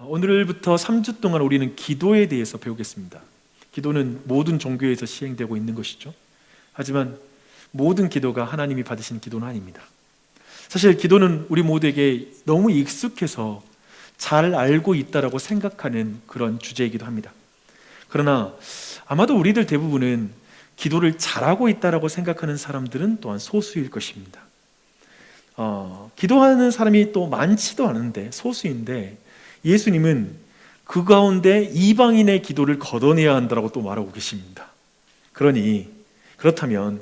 오늘부터 3주 동안 우리는 기도에 대해서 배우겠습니다. 기도는 모든 종교에서 시행되고 있는 것이죠. 하지만 모든 기도가 하나님이 받으신 기도는 아닙니다. 사실 기도는 우리 모두에게 너무 익숙해서 잘 알고 있다라고 생각하는 그런 주제이기도 합니다. 그러나 아마도 우리들 대부분은 기도를 잘하고 있다라고 생각하는 사람들은 또한 소수일 것입니다. 기도하는 사람이 또 많지도 않은데 소수인데, 예수님은 그 가운데 이방인의 기도를 걷어내야 한다고 또 말하고 계십니다. 그렇다면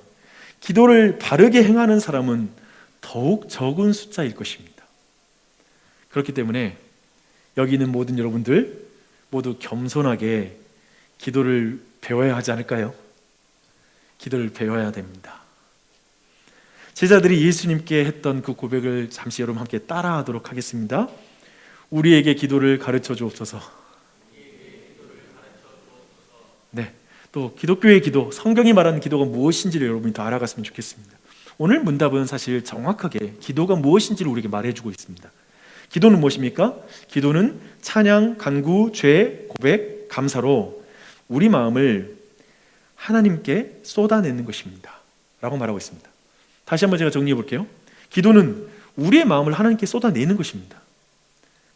기도를 바르게 행하는 사람은 더욱 적은 숫자일 것입니다. 그렇기 때문에 여기 있는 모든 여러분들 모두 겸손하게 기도를 배워야 하지 않을까요? 기도를 배워야 됩니다. 제자들이 예수님께 했던 그 고백을 잠시 여러분 함께 따라하도록 하겠습니다. 우리에게 기도를 가르쳐 주옵소서. 네, 또 기독교의 기도, 성경이 말하는 기도가 무엇인지를 여러분이 더 알아갔으면 좋겠습니다. 오늘 문답은 사실 정확하게 기도가 무엇인지를 우리에게 말해주고 있습니다. 기도는 무엇입니까? 기도는 찬양, 간구, 죄, 고백, 감사로 우리 마음을 하나님께 쏟아내는 것입니다 라고 말하고 있습니다. 다시 한번 제가 정리해 볼게요. 기도는 우리의 마음을 하나님께 쏟아내는 것입니다.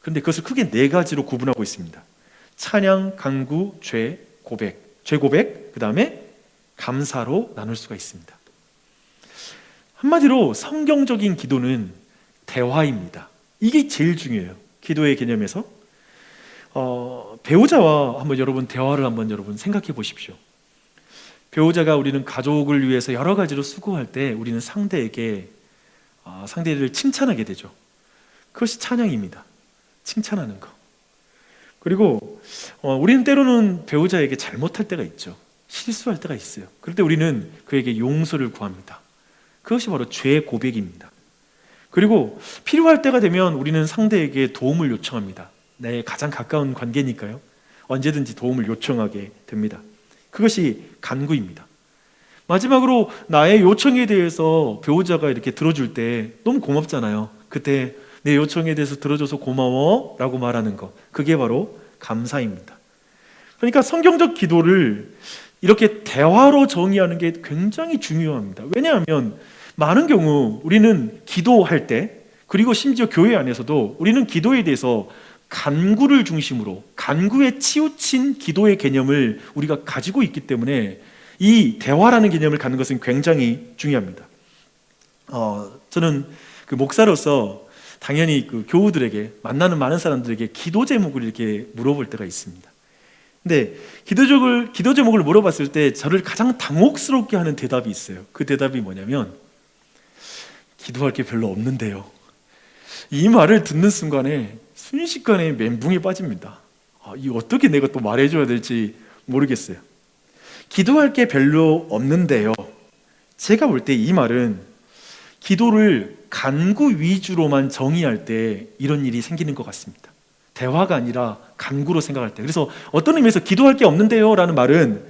그런데 그것을 크게 네 가지로 구분하고 있습니다. 찬양, 간구, 죄, 고백, 그 다음에 감사로 나눌 수가 있습니다. 한마디로 성경적인 기도는 대화입니다. 이게 제일 중요해요. 기도의 개념에서 배우자와 한번 여러분 대화를 한번 여러분 생각해 보십시오. 배우자가 우리는 가족을 위해서 여러 가지로 수고할 때 우리는 상대를 칭찬하게 되죠. 그것이 찬양입니다. 칭찬하는 거. 그리고 우리는 때로는 배우자에게 잘못할 때가 있죠. 실수할 때가 있어요. 그럴 때 우리는 그에게 용서를 구합니다. 그것이 바로 죄 고백입니다. 그리고 필요할 때가 되면 우리는 상대에게 도움을 요청합니다. 내 가장 가까운 관계니까요. 언제든지 도움을 요청하게 됩니다. 그것이 간구입니다. 마지막으로 나의 요청에 대해서 배우자가 이렇게 들어줄 때 너무 고맙잖아요. 그때 내 요청에 대해서 들어줘서 고마워 라고 말하는 것, 그게 바로 감사입니다. 그러니까 성경적 기도를 이렇게 대화로 정의하는 게 굉장히 중요합니다. 왜냐하면 많은 경우 우리는 기도할 때, 그리고 심지어 교회 안에서도 우리는 기도에 대해서 간구를 중심으로, 간구에 치우친 기도의 개념을 우리가 가지고 있기 때문에 이 대화라는 개념을 갖는 것은 굉장히 중요합니다. 저는 그 목사로서 당연히 그 교우들에게, 만나는 많은 사람들에게 기도 제목을 이렇게 물어볼 때가 있습니다. 근데 기도 제목을 물어봤을 때 저를 가장 당혹스럽게 하는 대답이 있어요. 그 대답이 뭐냐면, 기도할 게 별로 없는데요. 이 말을 듣는 순간에 순식간에 멘붕에 빠집니다. 이 어떻게 내가 또 말해줘야 될지 모르겠어요. 기도할 게 별로 없는데요. 제가 볼 때 이 말은 기도를 간구 위주로만 정의할 때 이런 일이 생기는 것 같습니다. 대화가 아니라 간구로 생각할 때. 그래서 어떤 의미에서 기도할 게 없는데요 라는 말은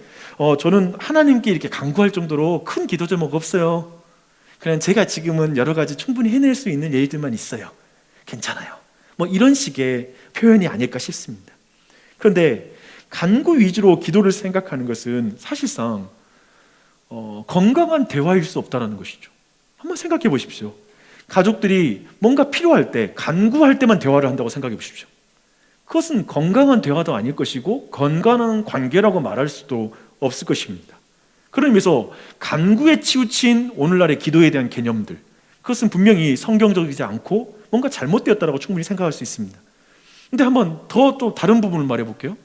저는 하나님께 이렇게 간구할 정도로 큰 기도 제목 없어요. 그냥 제가 지금은 여러 가지 충분히 해낼 수 있는 일들만 있어요. 괜찮아요. 뭐 이런 식의 표현이 아닐까 싶습니다. 그런데 간구 위주로 기도를 생각하는 것은 사실상 건강한 대화일 수 없다는 것이죠. 한번 생각해 보십시오. 가족들이 뭔가 필요할 때, 간구할 때만 대화를 한다고 생각해 보십시오. 그것은 건강한 대화도 아닐 것이고 건강한 관계라고 말할 수도 없을 것입니다. 그런 의미에서 간구에 치우친 오늘날의 기도에 대한 개념들, 그것은 분명히 성경적이지 않고 뭔가 잘못되었다고 충분히 생각할 수 있습니다. 근데 한번 더 또 다른 부분을 말해볼게요.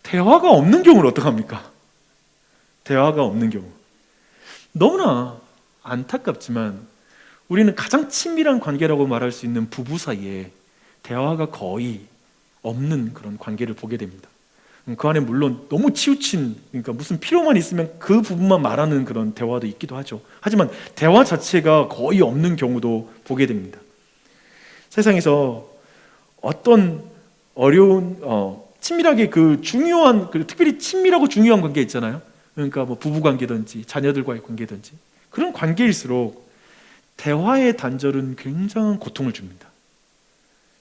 대화가 없는 경우는 어떡합니까? 대화가 없는 경우, 너무나 안타깝지만 우리는 가장 친밀한 관계라고 말할 수 있는 부부 사이에 대화가 거의 없는 그런 관계를 보게 됩니다. 그 안에 물론 너무 치우친, 그러니까 무슨 필요만 있으면 그 부분만 말하는 그런 대화도 있기도 하죠. 하지만 대화 자체가 거의 없는 경우도 보게 됩니다. 세상에서 어떤 어려운 친밀하게 중요한, 특별히 친밀하고 중요한 관계 있잖아요. 그러니까 뭐 부부 관계든지 자녀들과의 관계든지 그런 관계일수록 대화의 단절은 굉장한 고통을 줍니다.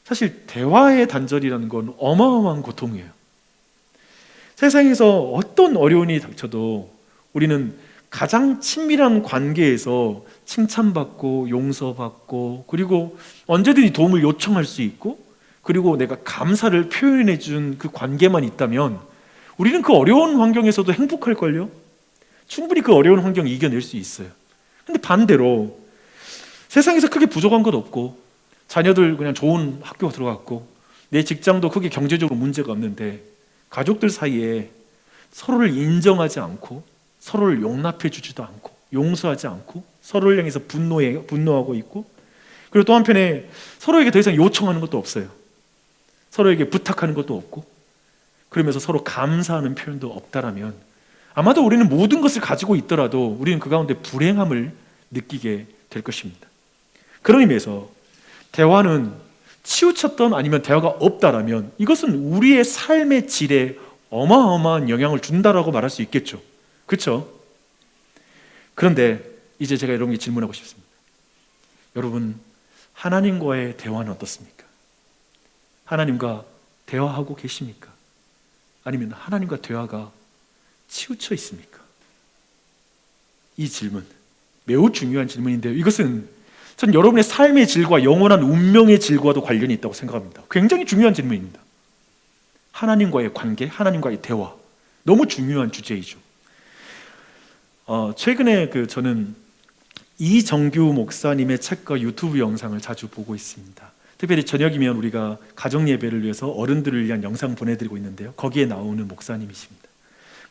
사실 대화의 단절이라는 건 어마어마한 고통이에요. 세상에서 어떤 어려움이 닥쳐도 우리는 가장 친밀한 관계에서 칭찬받고 용서받고 그리고 언제든지 도움을 요청할 수 있고 그리고 내가 감사를 표현해 준 그 관계만 있다면 우리는 그 어려운 환경에서도 행복할걸요? 충분히 그 어려운 환경 이겨낼 수 있어요. 근데 반대로 세상에서 크게 부족한 것 없고 자녀들 그냥 좋은 학교 들어갔고 내 직장도 크게 경제적으로 문제가 없는데 가족들 사이에 서로를 인정하지 않고 서로를 용납해 주지도 않고 용서하지 않고 서로를 향해서 분노하고 있고 그리고 또 한편에 서로에게 더 이상 요청하는 것도 없어요. 서로에게 부탁하는 것도 없고 그러면서 서로 감사하는 표현도 없다라면 아마도 우리는 모든 것을 가지고 있더라도 우리는 그 가운데 불행함을 느끼게 될 것입니다. 그런 의미에서 대화는 치우쳤던 아니면 대화가 없다라면 이것은 우리의 삶의 질에 어마어마한 영향을 준다라고 말할 수 있겠죠. 그렇죠? 그런데 이제 제가 여러분께 질문하고 싶습니다. 여러분, 하나님과의 대화는 어떻습니까? 하나님과 대화하고 계십니까? 아니면 하나님과 대화가 치우쳐 있습니까? 이 질문 매우 중요한 질문인데요. 이것은 전 여러분의 삶의 질과 영원한 운명의 질과도 관련이 있다고 생각합니다. 굉장히 중요한 질문입니다. 하나님과의 관계, 하나님과의 대화, 너무 중요한 주제이죠. 최근에 저는 이정규 목사님의 책과 유튜브 영상을 자주 보고 있습니다. 특별히 저녁이면 우리가 가정 예배를 위해서 어른들을 위한 영상 보내드리고 있는데요. 거기에 나오는 목사님이십니다.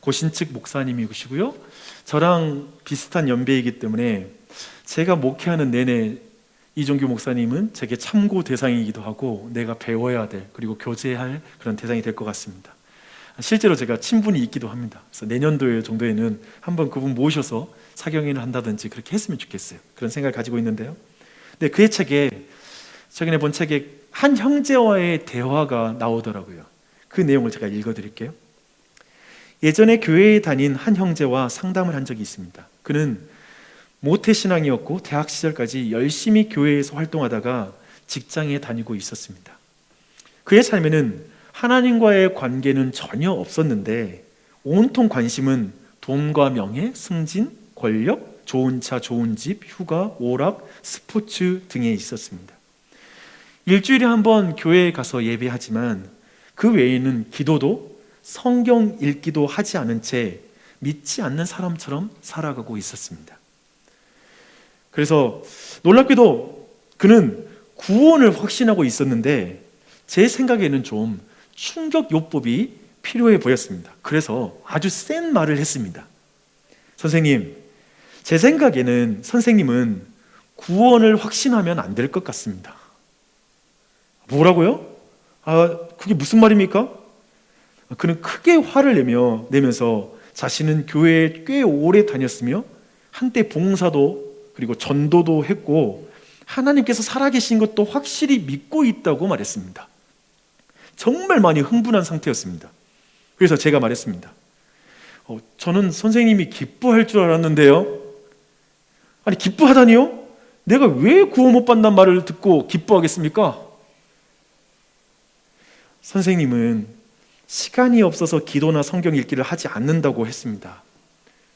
고신측 목사님이시고요. 저랑 비슷한 연배이기 때문에 제가 목회하는 내내 이종규 목사님은 제게 참고 대상이기도 하고 내가 배워야 될 그리고 교제할 그런 대상이 될 것 같습니다. 실제로 제가 친분이 있기도 합니다. 그래서 내년도 정도에는 한번 그분 모셔서 사경회를 한다든지 그렇게 했으면 좋겠어요. 그런 생각을 가지고 있는데요. 근데 그의 책에 최근에 본 책에 한 형제와의 대화가 나오더라고요. 그 내용을 제가 읽어드릴게요. 예전에 교회에 다닌 한 형제와 상담을 한 적이 있습니다. 그는 모태신앙이었고 대학 시절까지 열심히 교회에서 활동하다가 직장에 다니고 있었습니다. 그의 삶에는 하나님과의 관계는 전혀 없었는데 온통 관심은 돈과 명예, 승진, 권력, 좋은 차, 좋은 집, 휴가, 오락, 스포츠 등에 있었습니다. 일주일에 한 번 교회에 가서 예배하지만 그 외에는 기도도 성경 읽기도 하지 않은 채 믿지 않는 사람처럼 살아가고 있었습니다. 그래서 놀랍게도 그는 구원을 확신하고 있었는데 제 생각에는 좀 충격요법이 필요해 보였습니다. 그래서 아주 센 말을 했습니다. 선생님, 제 생각에는 선생님은 구원을 확신하면 안 될 것 같습니다. 뭐라고요? 그게 무슨 말입니까? 그는 크게 화를 내면서 자신은 교회에 꽤 오래 다녔으며 한때 봉사도 그리고 전도도 했고 하나님께서 살아계신 것도 확실히 믿고 있다고 말했습니다. 정말 많이 흥분한 상태였습니다. 그래서 제가 말했습니다. 저는 선생님이 기뻐할 줄 알았는데요. 아니 기뻐하다니요? 내가 왜 구원 못 받는 말을 듣고 기뻐하겠습니까? 선생님은 시간이 없어서 기도나 성경 읽기를 하지 않는다고 했습니다.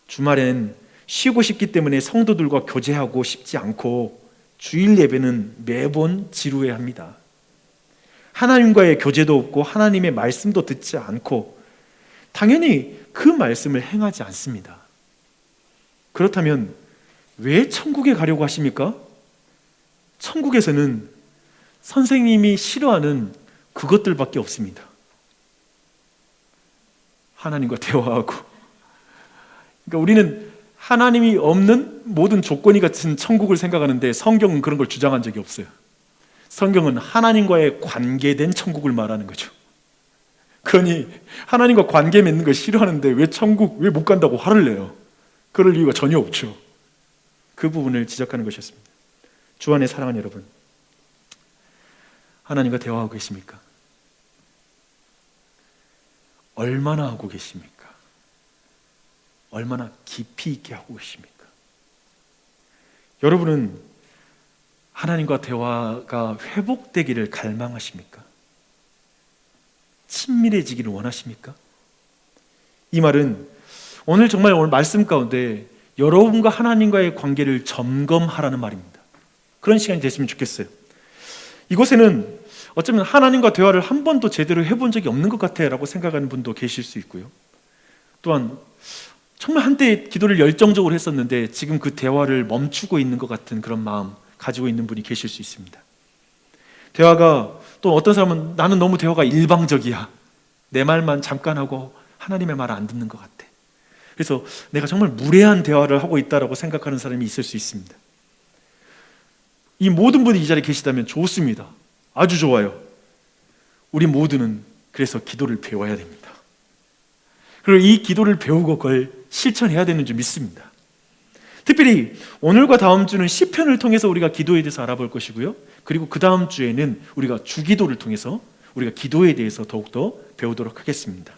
주말엔 쉬고 싶기 때문에 성도들과 교제하고 싶지 않고 주일 예배는 매번 지루해합니다. 하나님과의 교제도 없고 하나님의 말씀도 듣지 않고 당연히 그 말씀을 행하지 않습니다. 그렇다면 왜 천국에 가려고 하십니까? 천국에서는 선생님이 싫어하는 그것들밖에 없습니다. 하나님과 대화하고 그러니까 우리는 하나님이 없는 모든 조건이 같은 천국을 생각하는데 성경은 그런 걸 주장한 적이 없어요. 성경은 하나님과의 관계된 천국을 말하는 거죠. 그러니 하나님과 관계 맺는 걸 싫어하는데 왜 천국 왜 못 간다고 화를 내요? 그럴 이유가 전혀 없죠. 그 부분을 지적하는 것이었습니다. 주 안에 사랑하는 여러분, 하나님과 대화하고 계십니까? 얼마나 하고 계십니까? 얼마나 깊이 있게 하고 계십니까? 여러분은 하나님과 대화가 회복되기를 갈망하십니까? 친밀해지기를 원하십니까? 이 말은 오늘 말씀 가운데 여러분과 하나님과의 관계를 점검하라는 말입니다. 그런 시간이 됐으면 좋겠어요. 이곳에는 어쩌면 하나님과 대화를 한 번도 제대로 해본 적이 없는 것 같아 라고 생각하는 분도 계실 수 있고요. 또한 정말 한때 기도를 열정적으로 했었는데 지금 그 대화를 멈추고 있는 것 같은 그런 마음 가지고 있는 분이 계실 수 있습니다. 대화가, 또 어떤 사람은 나는 너무 대화가 일방적이야, 내 말만 잠깐 하고 하나님의 말을 안 듣는 것 같아, 그래서 내가 정말 무례한 대화를 하고 있다라고 생각하는 사람이 있을 수 있습니다. 이 모든 분이 이 자리에 계시다면 좋습니다. 아주 좋아요. 우리 모두는 그래서 기도를 배워야 됩니다. 그리고 이 기도를 배우고 그걸 실천해야 되는 줄 믿습니다. 특별히 오늘과 다음 주는 시편을 통해서 우리가 기도에 대해서 알아볼 것이고요. 그리고 그 다음 주에는 우리가 주기도를 통해서 우리가 기도에 대해서 더욱더 배우도록 하겠습니다.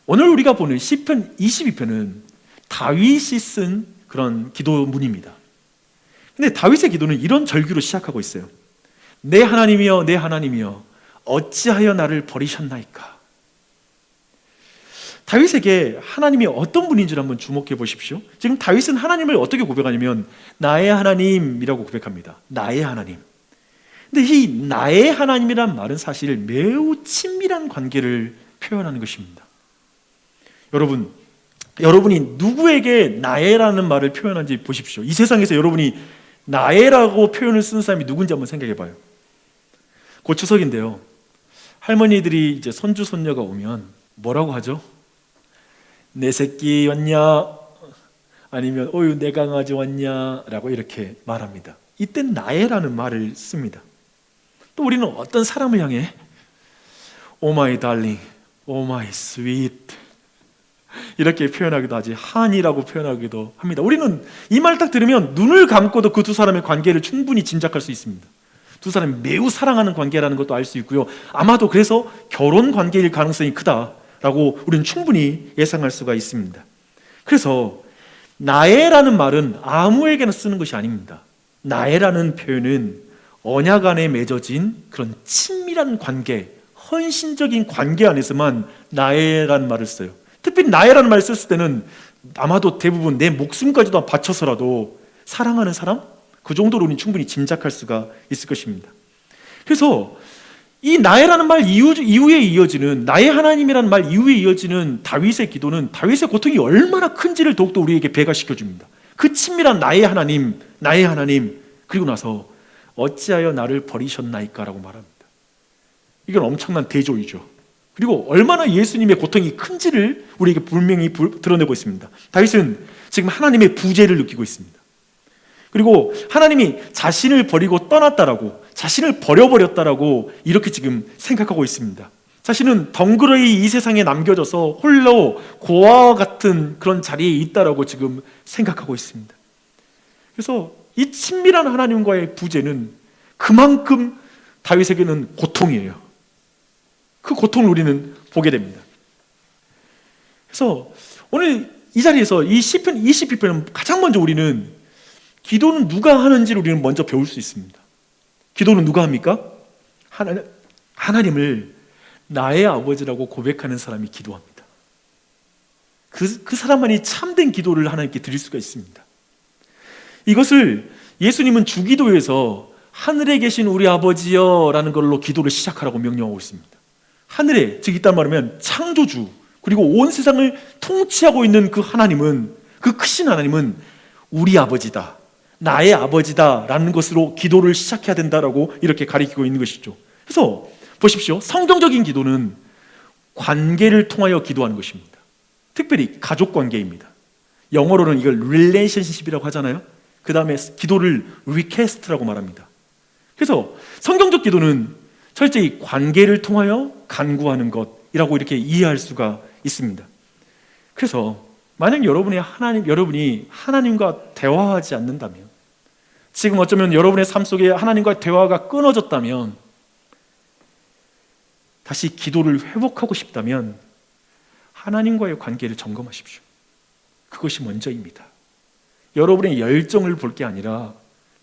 오늘 우리가 보는 시편 22편은 다윗이 쓴 그런 기도문입니다. 근데 다윗의 기도는 이런 절규로 시작하고 있어요. 내 하나님이여, 내 하나님이여, 어찌하여 나를 버리셨나이까. 다윗에게 하나님이 어떤 분인 줄 한번 주목해 보십시오. 지금 다윗은 하나님을 어떻게 고백하냐면 나의 하나님이라고 고백합니다. 나의 하나님. 근데 이 나의 하나님이란 말은 사실 매우 친밀한 관계를 표현하는 것입니다. 여러분이 누구에게 나의라는 말을 표현한지 보십시오. 이 세상에서 여러분이 나의라고 표현을 쓰는 사람이 누군지 한번 생각해 봐요. 곧 추석인데요. 할머니들이 이제 손주 손녀가 오면 뭐라고 하죠? 내 새끼 왔냐? 아니면 어유 내 강아지 왔냐? 라고 이렇게 말합니다. 이땐 나의라는 말을 씁니다. 또 우리는 어떤 사람을 향해 Oh my darling, Oh my sweet 이렇게 표현하기도 하지, 한이라고 표현하기도 합니다. 우리는 이 말 딱 들으면 눈을 감고도 그 두 사람의 관계를 충분히 짐작할 수 있습니다. 두 사람이 매우 사랑하는 관계라는 것도 알 수 있고요. 아마도 그래서 결혼 관계일 가능성이 크다라고 우리는 충분히 예상할 수가 있습니다. 그래서 나의라는 말은 아무에게나 쓰는 것이 아닙니다. 나의라는 표현은 언약 안에 맺어진 그런 친밀한 관계, 헌신적인 관계 안에서만 나의라는 말을 써요. 특별히 나의라는 말을 썼을 때는 아마도 대부분 내 목숨까지도 바쳐서라도 사랑하는 사람? 그 정도로 우리는 충분히 짐작할 수가 있을 것입니다. 그래서 이 나의라는 말 이후에 이어지는, 나의 하나님이라는 말 이후에 이어지는 다윗의 기도는 다윗의 고통이 얼마나 큰지를 더욱더 우리에게 배가시켜줍니다. 그 친밀한 나의 하나님, 그리고 나서 어찌하여 나를 버리셨나이까 라고 말합니다. 이건 엄청난 대조이죠. 그리고 얼마나 예수님의 고통이 큰지를 우리에게 분명히 드러내고 있습니다. 다윗은 지금 하나님의 부재를 느끼고 있습니다. 그리고 하나님이 자신을 버리고 떠났다라고, 자신을 버려버렸다라고 이렇게 지금 생각하고 있습니다. 자신은 덩그러이 이 세상에 남겨져서 홀로 고아와 같은 그런 자리에 있다라고 지금 생각하고 있습니다. 그래서 이 친밀한 하나님과의 부재는 그만큼 다윗에게는 고통이에요. 그 고통을 우리는 보게 됩니다. 그래서 오늘 이 자리에서 이 시편 22편은 가장 먼저 우리는 기도는 누가 하는지를 우리는 먼저 배울 수 있습니다. 기도는 누가 합니까? 하나님을 나의 아버지라고 고백하는 사람이 기도합니다. 그 사람만이 참된 기도를 하나님께 드릴 수가 있습니다. 이것을 예수님은 주기도에서 하늘에 계신 우리 아버지여 라는 걸로 기도를 시작하라고 명령하고 있습니다. 하늘에, 즉 이딴 말하면 창조주, 그리고 온 세상을 통치하고 있는 그 하나님은, 그 크신 하나님은 우리 아버지다, 나의 아버지다 라는 것으로 기도를 시작해야 된다라고 이렇게 가리키고 있는 것이죠. 그래서 보십시오. 성경적인 기도는 관계를 통하여 기도하는 것입니다. 특별히 가족 관계입니다. 영어로는 이걸 relationship이라고 하잖아요. 그 다음에 기도를 request라고 말합니다. 그래서 성경적 기도는 철저히 관계를 통하여 간구하는 것이라고 이렇게 이해할 수가 있습니다. 그래서 만약 여러분이 하나님과 대화하지 않는다면, 지금 어쩌면 여러분의 삶 속에 하나님과 대화가 끊어졌다면, 다시 기도를 회복하고 싶다면 하나님과의 관계를 점검하십시오. 그것이 먼저입니다. 여러분의 열정을 볼 게 아니라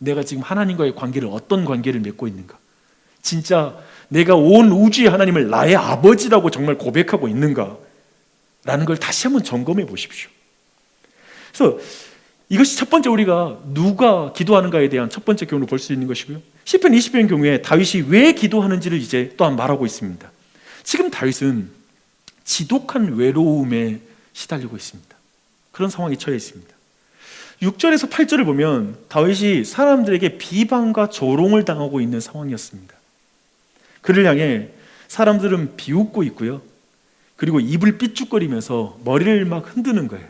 내가 지금 하나님과의 관계를 어떤 관계를 맺고 있는가? 진짜 내가 온 우주의 하나님을 나의 아버지라고 정말 고백하고 있는가? 라는 걸 다시 한번 점검해 보십시오. 그래서 이것이 첫 번째 우리가 누가 기도하는가에 대한 첫 번째 교훈을 볼 수 있는 것이고요. 시편 20편 경우에 다윗이 왜 기도하는지를 이제 또한 말하고 있습니다. 지금 다윗은 지독한 외로움에 시달리고 있습니다. 그런 상황에 처해 있습니다. 6절에서 8절을 보면 다윗이 사람들에게 비방과 조롱을 당하고 있는 상황이었습니다. 그를 향해 사람들은 비웃고 있고요. 그리고 입을 삐죽거리면서 머리를 막 흔드는 거예요.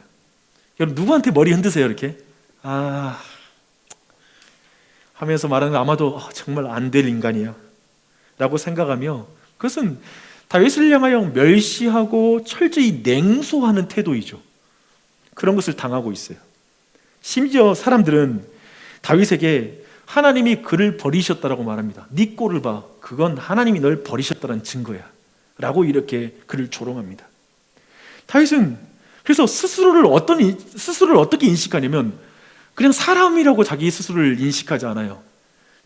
여러분 누구한테 머리 흔드세요 이렇게? 하면서 말하는 거 아마도 정말 안 될 인간이야 라고 생각하며 그것은 다윗을 향하여 멸시하고 철저히 냉소하는 태도이죠. 그런 것을 당하고 있어요. 심지어 사람들은 다윗에게 하나님이 그를 버리셨다라고 말합니다. 네 꼴을 봐. 그건 하나님이 널 버리셨다는 증거야 라고 이렇게 그를 조롱합니다. 다윗은 그래서 스스로를 어떻게 인식하냐면 그냥 사람이라고 자기 스스로를 인식하지 않아요.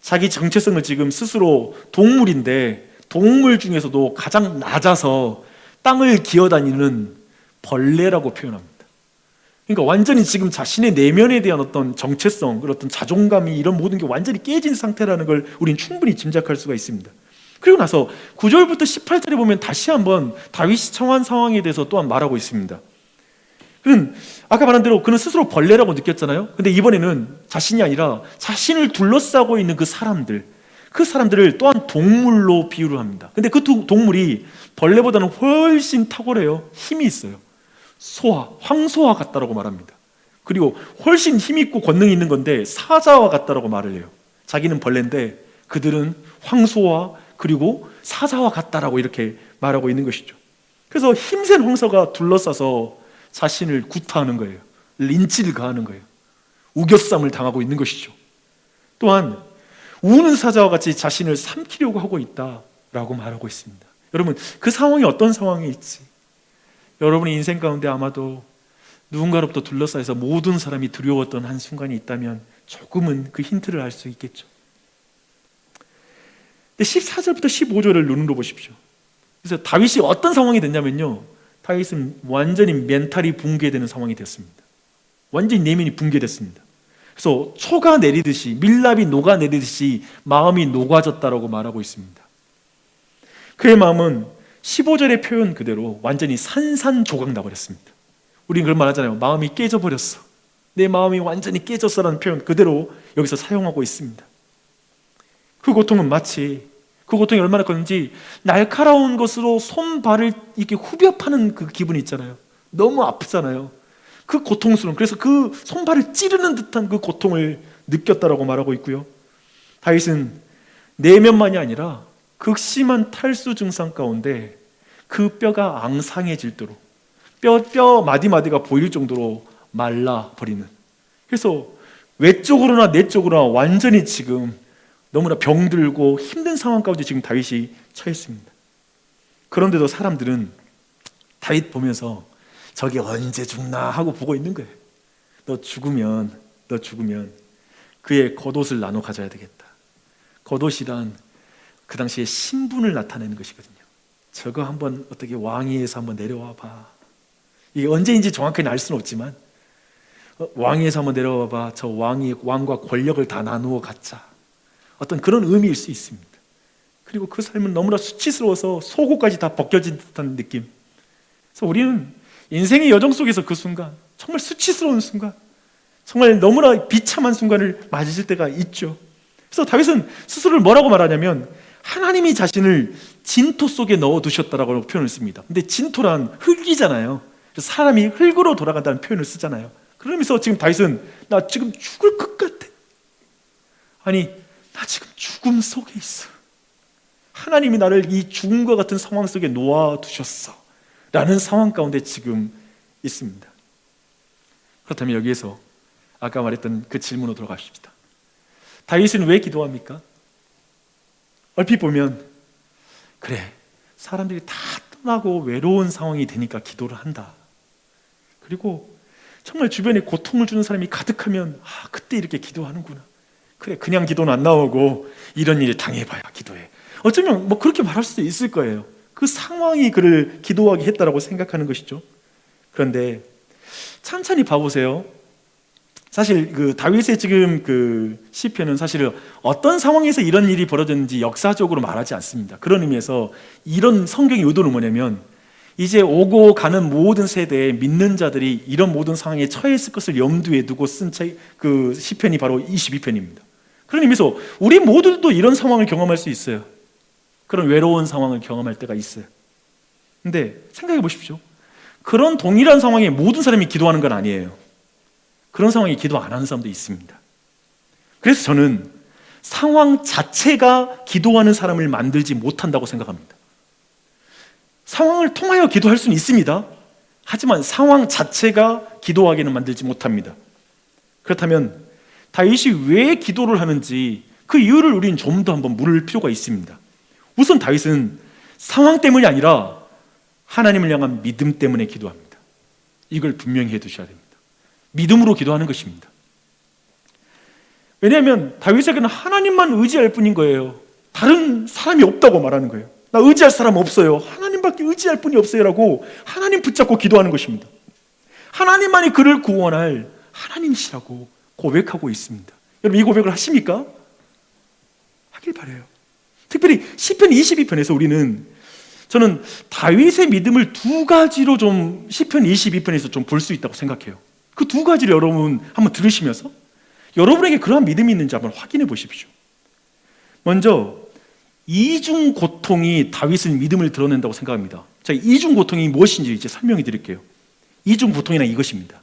자기 정체성을 지금 스스로 동물인데 동물 중에서도 가장 낮아서 땅을 기어다니는 벌레라고 표현합니다. 그러니까 완전히 지금 자신의 내면에 대한 어떤 정체성, 어떤 자존감이 이런 모든 게 완전히 깨진 상태라는 걸 우리는 충분히 짐작할 수가 있습니다. 그리고 나서 9절부터 18절에 보면 다시 한번 다윗이 처한 상황에 대해서 또한 말하고 있습니다. 그는 아까 말한 대로 그는 스스로 벌레라고 느꼈잖아요. 근데 이번에는 자신이 아니라 자신을 둘러싸고 있는 그 사람들을 또한 동물로 비유를 합니다. 근데 그 동물이 벌레보다는 훨씬 탁월해요. 힘이 있어요. 황소와 같다라고 말합니다. 그리고 훨씬 힘있고 권능이 있는 건데 사자와 같다라고 말을 해요. 자기는 벌레인데 그들은 황소와 그리고 사자와 같다라고 이렇게 말하고 있는 것이죠. 그래서 힘센 황소가 둘러싸서 자신을 구타하는 거예요. 린치를 가하는 거예요. 우겨쌈을 당하고 있는 것이죠. 또한 우는 사자와 같이 자신을 삼키려고 하고 있다라고 말하고 있습니다. 여러분 그 상황이 어떤 상황일지 여러분의 인생 가운데 아마도 누군가로부터 둘러싸여서 모든 사람이 두려웠던 한 순간이 있다면 조금은 그 힌트를 알 수 있겠죠. 근데 14절부터 15절을 눈으로 보십시오. 그래서 다윗이 어떤 상황이 됐냐면요, 다윗은 완전히 멘탈이 붕괴되는 상황이 됐습니다. 완전히 내면이 붕괴됐습니다. 그래서 초가 내리듯이 밀랍이 녹아내리듯이 마음이 녹아졌다라고 말하고 있습니다. 그의 마음은 15절의 표현 그대로 완전히 산산조각 나버렸습니다. 우리는 그런 말 하잖아요. 마음이 깨져버렸어. 내 마음이 완전히 깨졌어라는 표현 그대로 여기서 사용하고 있습니다. 그 고통은 마치 그 고통이 얼마나 컸는지 날카로운 것으로 손발을 이렇게 후벼 파는 그 기분이 있잖아요. 너무 아프잖아요. 그 고통스러운, 그래서 그 손발을 찌르는 듯한 그 고통을 느꼈다라고 말하고 있고요. 다윗은 내면만이 아니라 극심한 탈수 증상 가운데 그 뼈가 앙상해질 대로 뼈 마디마디가 보일 정도로 말라버리는, 그래서 외적으로나 내적으로나 완전히 지금 너무나 병들고 힘든 상황 가운데 지금 다윗이 처했습니다. 그런데도 사람들은 다윗 보면서 저게 언제 죽나 하고 보고 있는 거예요. 너 죽으면 그의 겉옷을 나눠 가져야 되겠다. 겉옷이란 그 당시에 신분을 나타내는 것이거든요. 저거 한번 어떻게 왕위에서 한번 내려와 봐. 이게 언제인지 정확하게 알 수는 없지만 왕위에서 한번 내려와 봐. 저 왕과 권력을 다 나누어 갖자. 어떤 그런 의미일 수 있습니다. 그리고 그 삶은 너무나 수치스러워서 속옷까지 다 벗겨진 듯한 느낌. 그래서 우리는 인생의 여정 속에서 그 순간, 정말 수치스러운 순간, 정말 너무나 비참한 순간을 맞으실 때가 있죠. 그래서 다윗은 스스로를 뭐라고 말하냐면 하나님이 자신을 진토 속에 넣어두셨다라고 표현을 씁니다. 근데 진토란 흙이잖아요. 그래서 사람이 흙으로 돌아간다는 표현을 쓰잖아요. 그러면서 지금 다윗은 나 지금 죽을 것 같아. 아니, 나 지금 죽음 속에 있어. 하나님이 나를 이 죽음과 같은 상황 속에 놓아두셨어 라는 상황 가운데 지금 있습니다. 그렇다면 여기에서 아까 말했던 그 질문으로 돌아가십시다. 다윗은 왜 기도합니까? 얼핏 보면 그래, 사람들이 다 떠나고 외로운 상황이 되니까 기도를 한다. 그리고 정말 주변에 고통을 주는 사람이 가득하면 그때 이렇게 기도하는구나. 그래, 그냥 기도는 안 나오고 이런 일을 당해봐야 기도해. 어쩌면 뭐 그렇게 말할 수도 있을 거예요. 그 상황이 그를 기도하게 했다라고 생각하는 것이죠. 그런데 찬찬히 봐보세요. 사실 그 다윗의 지금 그 시편은 사실 어떤 상황에서 이런 일이 벌어졌는지 역사적으로 말하지 않습니다. 그런 의미에서 이런 성경의 의도는 뭐냐면, 이제 오고 가는 모든 세대의 믿는 자들이 이런 모든 상황에 처했을 것을 염두에 두고 쓴 그 시편이 바로 22편입니다. 그런 의미에서 우리 모두도 이런 상황을 경험할 수 있어요. 그런 외로운 상황을 경험할 때가 있어요. 근데 생각해 보십시오. 그런 동일한 상황에 모든 사람이 기도하는 건 아니에요. 그런 상황에 기도 안 하는 사람도 있습니다. 그래서 저는 상황 자체가 기도하는 사람을 만들지 못한다고 생각합니다. 상황을 통하여 기도할 수는 있습니다. 하지만 상황 자체가 기도하게는 만들지 못합니다. 그렇다면 다윗이 왜 기도를 하는지 그 이유를 우리는 좀 더 한번 물을 필요가 있습니다. 우선 다윗은 상황 때문이 아니라 하나님을 향한 믿음 때문에 기도합니다. 이걸 분명히 해두셔야 됩니다. 믿음으로 기도하는 것입니다. 왜냐하면 다윗에게는 하나님만 의지할 뿐인 거예요. 다른 사람이 없다고 말하는 거예요. 나 의지할 사람 없어요. 하나님밖에 의지할 분이 없어요 라고 하나님 붙잡고 기도하는 것입니다. 하나님만이 그를 구원할 하나님이시라고 고백하고 있습니다. 여러분, 이 고백을 하십니까? 하길 바라요. 특별히 시편 22편에서 우리는, 저는 다윗의 믿음을 두 가지로 좀 시편 22편에서 좀 볼 수 있다고 생각해요. 그 두 가지를 여러분 한번 들으시면서 여러분에게 그러한 믿음이 있는지 한번 확인해 보십시오. 먼저 이중 고통이 다윗의 믿음을 드러낸다고 생각합니다. 자, 이중 고통이 무엇인지 이제 설명해 드릴게요. 이중 고통이란 이것입니다.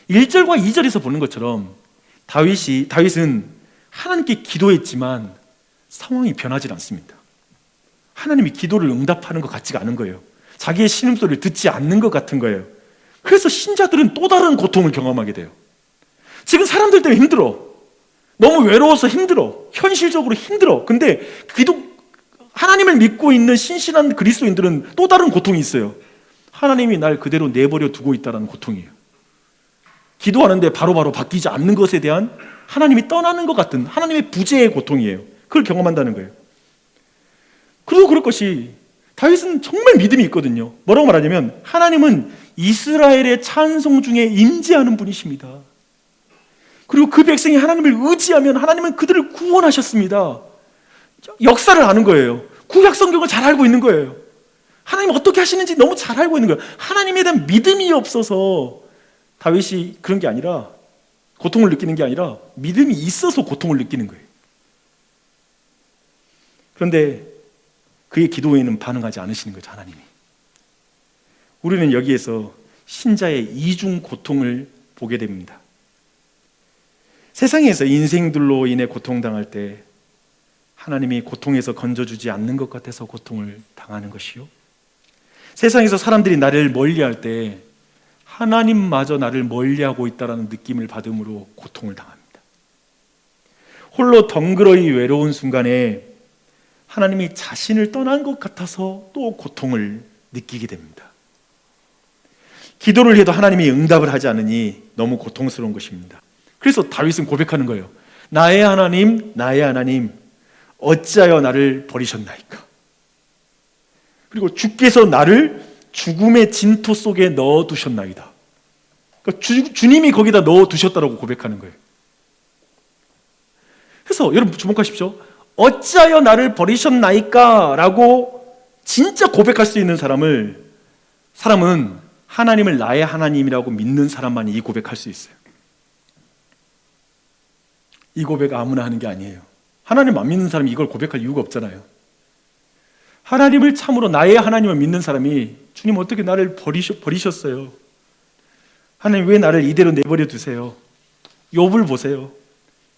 1절과 2절에서 보는 것처럼 다윗은 하나님께 기도했지만 상황이 변하지 않습니다. 하나님이 기도를 응답하는 것 같지가 않은 거예요. 자기의 신음소리를 듣지 않는 것 같은 거예요. 그래서 신자들은 또 다른 고통을 경험하게 돼요. 지금 사람들 때문에 힘들어. 너무 외로워서 힘들어. 현실적으로 힘들어. 근데 하나님을 믿고 있는 신실한 그리스도인들은 또 다른 고통이 있어요. 하나님이 날 그대로 내버려 두고 있다는 고통이에요. 기도하는데 바로바로 바뀌지 않는 것에 대한 하나님이 떠나는 것 같은 하나님의 부재의 고통이에요. 그걸 경험한다는 거예요. 그리고 그럴 것이, 다윗은 정말 믿음이 있거든요. 뭐라고 말하냐면, 하나님은 이스라엘의 찬송 중에 임재하는 분이십니다. 그리고 그 백성이 하나님을 의지하면 하나님은 그들을 구원하셨습니다. 역사를 아는 거예요. 구약 성경을 잘 알고 있는 거예요. 하나님 어떻게 하시는지 너무 잘 알고 있는 거예요. 하나님에 대한 믿음이 없어서 다윗이 그런 게 아니라, 고통을 느끼는 게 아니라 믿음이 있어서 고통을 느끼는 거예요. 그런데 그의 기도에는 반응하지 않으시는 거죠, 하나님이. 우리는 여기에서 신자의 이중 고통을 보게 됩니다. 세상에서 인생들로 인해 고통당할 때 하나님이 고통에서 건져주지 않는 것 같아서 고통을 당하는 것이요, 세상에서 사람들이 나를 멀리할 때 하나님마저 나를 멀리하고 있다는 느낌을 받음으로 고통을 당합니다. 홀로 덩그러이 외로운 순간에 하나님이 자신을 떠난 것 같아서 또 고통을 느끼게 됩니다. 기도를 해도 하나님이 응답을 하지 않으니 너무 고통스러운 것입니다. 그래서 다윗은 고백하는 거예요. 나의 하나님, 나의 하나님, 어찌하여 나를 버리셨나이까? 그리고 주께서 나를 죽음의 진토 속에 넣어두셨나이다. 그러니까 주님이 거기다 넣어두셨다고 고백하는 거예요. 그래서 여러분 주목하십시오. 어찌하여 나를 버리셨나이까? 라고 진짜 고백할 수 있는 사람은 하나님을 나의 하나님이라고 믿는 사람만이 이 고백할 수 있어요. 이 고백 아무나 하는 게 아니에요. 하나님 안 믿는 사람이 이걸 고백할 이유가 없잖아요. 하나님을 참으로 나의 하나님을 믿는 사람이, 주님 어떻게 나를 버리셨어요? 하나님 왜 나를 이대로 내버려 두세요? 욥을 보세요.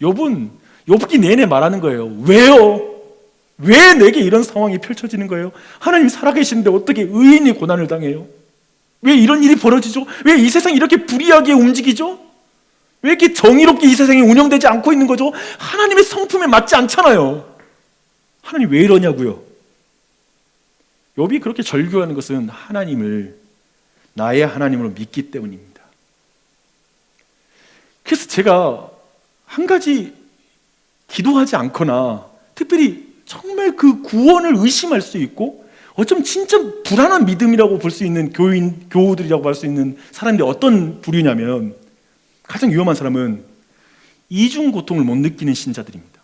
욥기 내내 말하는 거예요. 왜요? 왜 내게 이런 상황이 펼쳐지는 거예요? 하나님 살아계시는데 어떻게 의인이 고난을 당해요? 왜 이런 일이 벌어지죠? 왜 이 세상이 이렇게 불의하게 움직이죠? 왜 이렇게 정의롭게 이 세상이 운영되지 않고 있는 거죠? 하나님의 성품에 맞지 않잖아요. 하나님 왜 이러냐고요? 욥이 그렇게 절규하는 것은 하나님을 나의 하나님으로 믿기 때문입니다. 그래서 제가 한 가지 기도하지 않거나 특별히 정말 그 구원을 의심할 수 있고 어쩜 진짜 불안한 믿음이라고 볼 수 있는 교우들이라고 할 수 있는 사람들이 어떤 부류냐면, 가장 위험한 사람은 이중 고통을 못 느끼는 신자들입니다.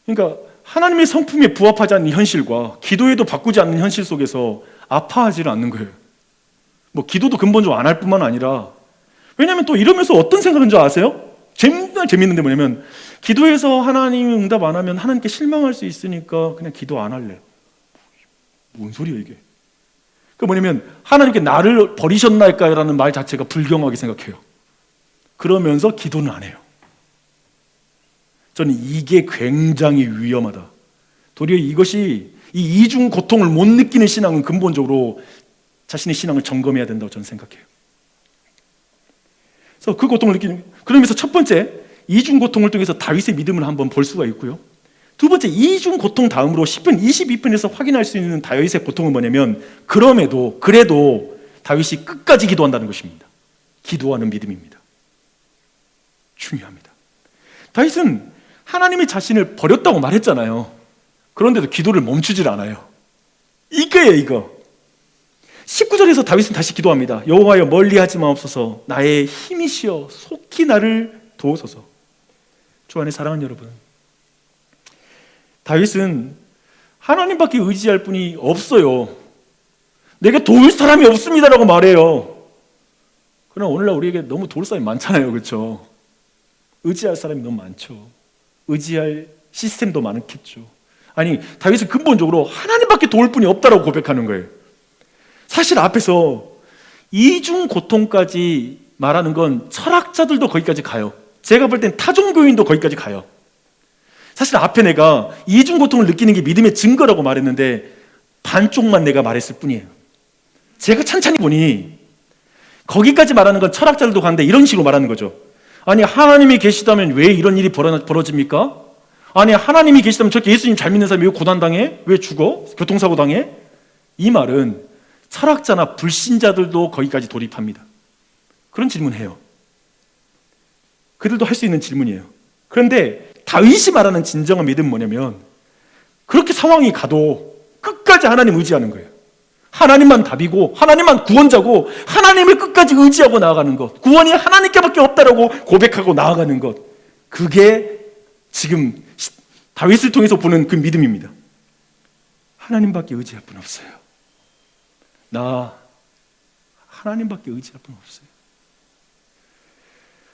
그러니까 하나님의 성품에 부합하지 않는 현실과 기도에도 바꾸지 않는 현실 속에서 아파하지를 않는 거예요. 뭐 기도도 근본적으로 안 할 뿐만 아니라, 왜냐하면 또 이러면서 어떤 생각인 줄 아세요? 정말 재밌는 게 뭐냐면, 기도해서 하나님이 응답 안 하면 하나님께 실망할 수 있으니까 그냥 기도 안 할래요. 뭔 소리야 이게? 그 뭐냐면, 하나님께 나를 버리셨나이까라는 말 자체가 불경하게 생각해요. 그러면서 기도는 안 해요. 저는 이게 굉장히 위험하다. 도리어 이것이, 이 이중 고통을 못 느끼는 신앙은 근본적으로 자신의 신앙을 점검해야 된다고 저는 생각해요. 그래서 그 고통을 느끼는, 그러면서 첫 번째, 이중 고통을 통해서 다윗의 믿음을 한번 볼 수가 있고요. 두 번째, 이중 고통 다음으로 10편 22편에서 확인할 수 있는 다윗의 고통은 뭐냐면, 그래도 다윗이 끝까지 기도한다는 것입니다. 기도하는 믿음입니다. 중요합니다. 다윗은 하나님이 자신을 버렸다고 말했잖아요. 그런데도 기도를 멈추질 않아요. 이거예요, 이거. 19절에서 다윗은 다시 기도합니다. 여호와여, 멀리하지 마옵소서. 나의 힘이시여 속히 나를 도우소서. 주 안에 사랑하는 여러분, 다윗은 하나님밖에 의지할 분이 없어요. 내게 도울 사람이 없습니다라고 말해요. 그러나 오늘날 우리에게 너무 도울 사람이 많잖아요, 그렇죠? 의지할 사람이 너무 많죠. 의지할 시스템도 많겠죠. 아니, 다윗은 근본적으로 하나님밖에 도울 분이 없다라고 고백하는 거예요. 사실 앞에서 이중 고통까지 말하는 건 철학자들도 거기까지 가요. 제가 볼 땐 타종교인도 거기까지 가요. 사실 앞에 내가 이중 고통을 느끼는 게 믿음의 증거라고 말했는데 반쪽만 내가 말했을 뿐이에요. 제가 찬찬히 보니 거기까지 말하는 건 철학자들도 가는데 이런 식으로 말하는 거죠. 아니, 하나님이 계시다면 왜 이런 일이 벌어집니까? 아니, 하나님이 계시다면 저렇게 예수님 잘 믿는 사람이 왜 고난당해? 왜 죽어? 교통사고 당해? 이 말은 철학자나 불신자들도 거기까지 돌입합니다. 그런 질문해요. 그들도 할 수 있는 질문이에요. 그런데 다윗이 말하는 진정한 믿음은 뭐냐면, 그렇게 상황이 가도 끝까지 하나님 의지하는 거예요. 하나님만 답이고 하나님만 구원자고 하나님을 끝까지 의지하고 나아가는 것, 구원이 하나님께밖에 없다라고 고백하고 나아가는 것, 그게 지금 다윗을 통해서 보는 그 믿음입니다. 하나님밖에 의지할 분 없어요. 나 하나님밖에 의지할 분 없어요.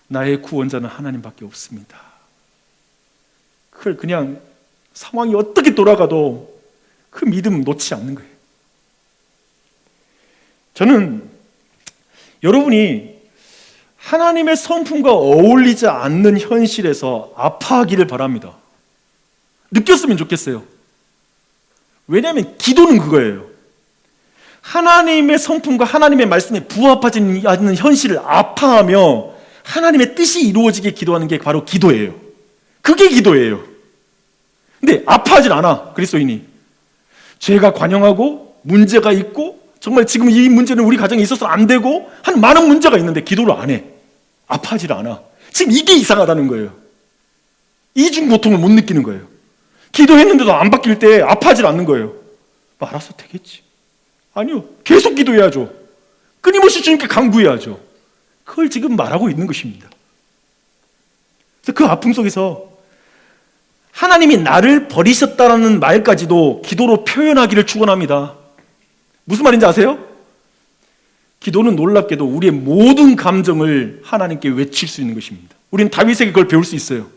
나의 구원자는 하나님밖에 없습니다. 그걸 그냥 상황이 어떻게 돌아가도 그 믿음 놓지 않는 거예요. 저는 여러분이 하나님의 성품과 어울리지 않는 현실에서 아파하기를 바랍니다. 느꼈으면 좋겠어요. 왜냐하면 기도는 그거예요. 하나님의 성품과 하나님의 말씀에 부합하지 않는 현실을 아파하며 하나님의 뜻이 이루어지게 기도하는 게 바로 기도예요. 그게 기도예요. 근데 아파하질 않아, 그리스도인이. 죄가 관영하고 문제가 있고 정말 지금 이 문제는 우리 가정에 있어서 안 되고 한 많은 문제가 있는데 기도를 안 해. 아파하질 않아. 지금 이게 이상하다는 거예요. 이중 고통을 못 느끼는 거예요. 기도했는데도 안 바뀔 때 아파하질 않는 거예요. 뭐 알아서 되겠지. 아니요, 계속 기도해야죠. 끊임없이 주님께 간구해야죠. 그걸 지금 말하고 있는 것입니다. 그래서 그 아픔 속에서 하나님이 나를 버리셨다라는 말까지도 기도로 표현하기를 축원합니다. 무슨 말인지 아세요? 기도는 놀랍게도 우리의 모든 감정을 하나님께 외칠 수 있는 것입니다. 우리는 다윗에게 그걸 배울 수 있어요.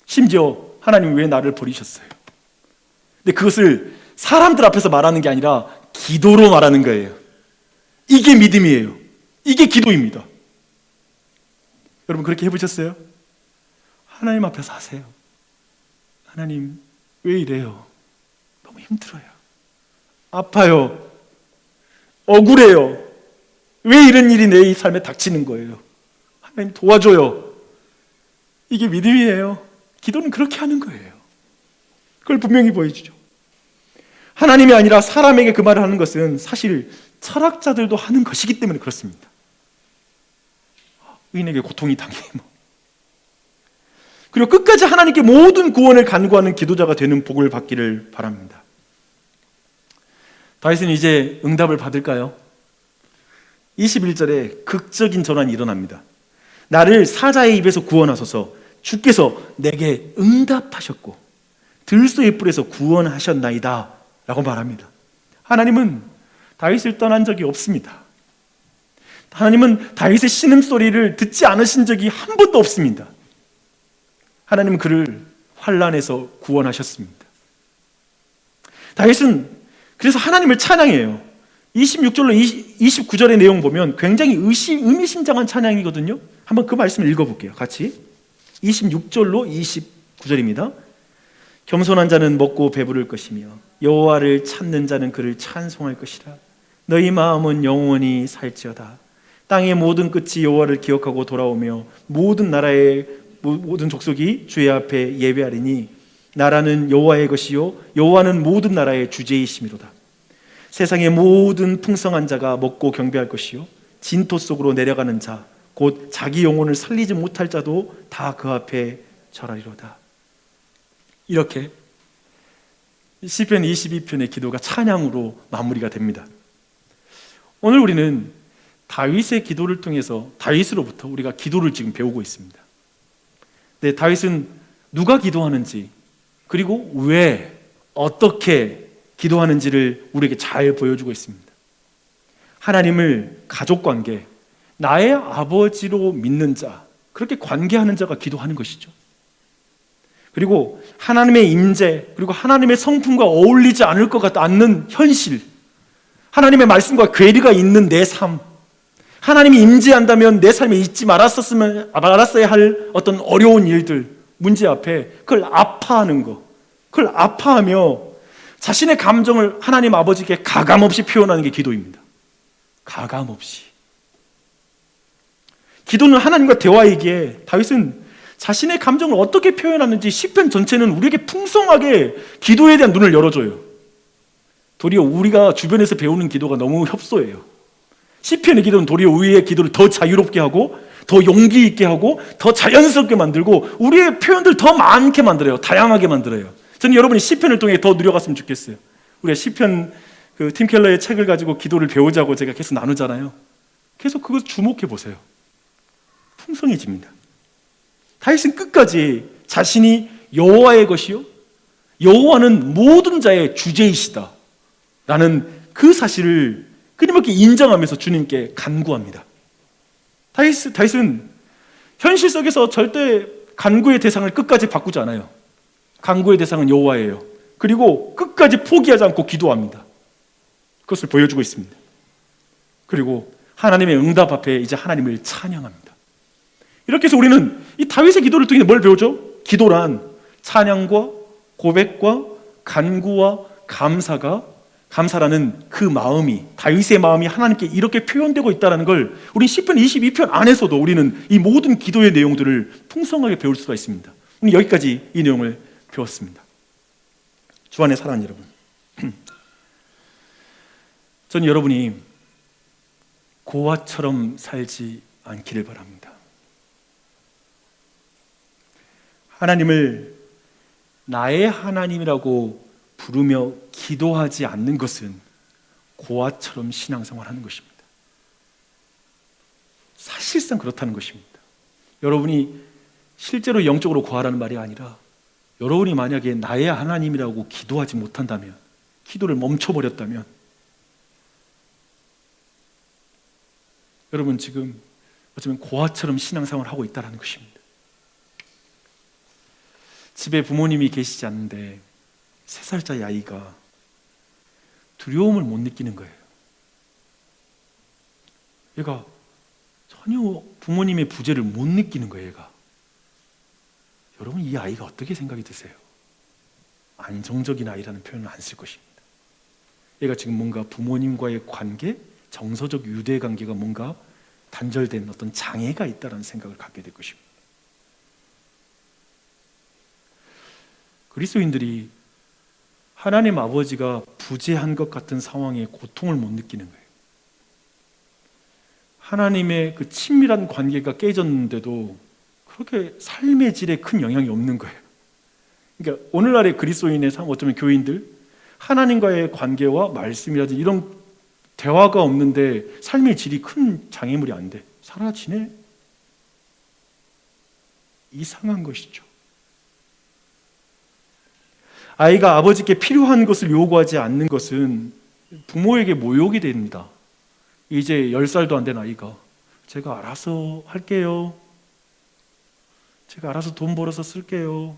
심지어 하나님 왜 나를 버리셨어요? 근데 그것을 사람들 앞에서 말하는 게 아니라 기도로 말하는 거예요. 이게 믿음이에요. 이게 기도입니다. 여러분 그렇게 해보셨어요? 하나님 앞에서 하세요. 하나님 왜 이래요? 너무 힘들어요. 아파요. 억울해요. 왜 이런 일이 내 삶에 닥치는 거예요? 하나님 도와줘요. 이게 믿음이에요. 기도는 그렇게 하는 거예요. 그걸 분명히 보여주죠. 하나님이 아니라 사람에게 그 말을 하는 것은 사실 철학자들도 하는 것이기 때문에 그렇습니다. 의인에게 고통이 당해 그리고 끝까지 하나님께 모든 구원을 간구하는 기도자가 되는 복을 받기를 바랍니다. 다윗은 이제 응답을 받을까요? 21절에 극적인 전환이 일어납니다. 나를 사자의 입에서 구원하소서. 주께서 내게 응답하셨고 들소의 뿔에서 구원하셨나이다 라고 말합니다. 하나님은 다윗을 떠난 적이 없습니다. 하나님은 다윗의 신음소리를 듣지 않으신 적이 한 번도 없습니다. 하나님은 그를 환난에서 구원하셨습니다. 다윗은 그래서 하나님을 찬양해요. 26절로 29절의 내용 보면 굉장히 의미심장한 찬양이거든요. 한번 그 말씀을 읽어볼게요. 같이 26절로 29절입니다. 겸손한 자는 먹고 배부를 것이며 여호와를 찾는 자는 그를 찬송할 것이라. 너희 마음은 영원히 살지어다. 땅의 모든 끝이 여호와를 기억하고 돌아오며 모든 나라의 모든 족속이 주의 앞에 예배하리니 나라는 여호와의 것이요 여호와는 모든 나라의 주제이심이로다. 세상의 모든 풍성한 자가 먹고 경배할 것이요 진토 속으로 내려가는 자 곧 자기 영혼을 살리지 못할 자도 다 그 앞에 절하리로다. 이렇게 시편 22편의 기도가 찬양으로 마무리가 됩니다. 오늘 우리는 다윗의 기도를 통해서 다윗으로부터 우리가 기도를 지금 배우고 있습니다. 네, 다윗은 누가 기도하는지 그리고 왜 어떻게 기도하는지를 우리에게 잘 보여주고 있습니다. 하나님을 가족관계, 나의 아버지로 믿는 자, 그렇게 관계하는 자가 기도하는 것이죠. 그리고 하나님의 임재, 그리고 하나님의 성품과 어울리지 않을 것 같는 현실, 하나님의 말씀과 괴리가 있는 내 삶, 하나님이 임재한다면 내 삶에 잊지 말았어야 할 어떤 어려운 일들, 문제 앞에 그걸 아파하는 거, 그걸 아파하며 자신의 감정을 하나님 아버지께 가감없이 표현하는 게 기도입니다. 가감없이. 기도는 하나님과 대화이기에 다윗은 자신의 감정을 어떻게 표현하는지 시편 전체는 우리에게 풍성하게 기도에 대한 눈을 열어줘요. 도리어 우리가 주변에서 배우는 기도가 너무 협소해요. 시편의 기도는 도리어 우리의 기도를 더 자유롭게 하고 더 용기 있게 하고 더 자연스럽게 만들고 우리의 표현들 더 많게 만들어요. 다양하게 만들어요. 저는 여러분이 시편을 통해 더 누려갔으면 좋겠어요. 우리가 시편 팀 켈러의 책을 가지고 기도를 배우자고 제가 계속 나누잖아요. 계속 그걸 주목해 보세요. 풍성해집니다. 다윗은 끝까지 자신이 여호와의 것이요 여호와는 모든 자의 주제이시다 라는 그 사실을 끊임없이 인정하면서 주님께 간구합니다. 다윗은 현실 속에서 절대 간구의 대상을 끝까지 바꾸지 않아요. 간구의 대상은 여호와예요. 그리고 끝까지 포기하지 않고 기도합니다. 그것을 보여주고 있습니다. 그리고 하나님의 응답 앞에 이제 하나님을 찬양합니다. 이렇게 해서 우리는 이 다윗의 기도를 통해 뭘 배우죠? 기도란 찬양과 고백과 간구와 감사라는 그 마음이, 다윗의 마음이 하나님께 이렇게 표현되고 있다는 걸 우리 시편 22편 안에서도 우리는 이 모든 기도의 내용들을 풍성하게 배울 수가 있습니다. 오늘 여기까지 이 내용을 배웠습니다. 주 안에 사랑하는 여러분, 저는 여러분이 고아처럼 살지 않기를 바랍니다. 하나님을 나의 하나님이라고 부르며 기도하지 않는 것은 고아처럼 신앙생활하는 것입니다. 사실상 그렇다는 것입니다. 여러분이 실제로 영적으로 고아라는 말이 아니라 여러분이 만약에 나의 하나님이라고 기도하지 못한다면, 기도를 멈춰버렸다면 여러분 지금 어쩌면 고아처럼 신앙생활을 하고 있다는 것입니다. 집에 부모님이 계시지 않는데 3살짜리 아이가 두려움을 못 느끼는 거예요. 얘가 전혀 부모님의 부재를 못 느끼는 거예요. 얘가. 여러분 이 아이가 어떻게 생각이 드세요? 안정적인 아이라는 표현을 안 쓸 것입니다. 얘가 지금 뭔가 부모님과의 관계, 정서적 유대 관계가 뭔가 단절된 어떤 장애가 있다는 생각을 갖게 될 것입니다. 그리스도인들이 하나님 아버지가 부재한 것 같은 상황에 고통을 못 느끼는 거예요. 하나님의 그 친밀한 관계가 깨졌는데도 그렇게 삶의 질에 큰 영향이 없는 거예요. 그러니까 오늘날의 그리스도인의 삶, 어쩌면 교인들, 하나님과의 관계와 말씀이라든지 이런 대화가 없는데 삶의 질이 큰 장애물이 안 돼. 사라지네? 이상한 것이죠. 아이가 아버지께 필요한 것을 요구하지 않는 것은 부모에게 모욕이 됩니다. 이제 10살도 안 된 아이가 제가 알아서 할게요. 제가 알아서 돈 벌어서 쓸게요.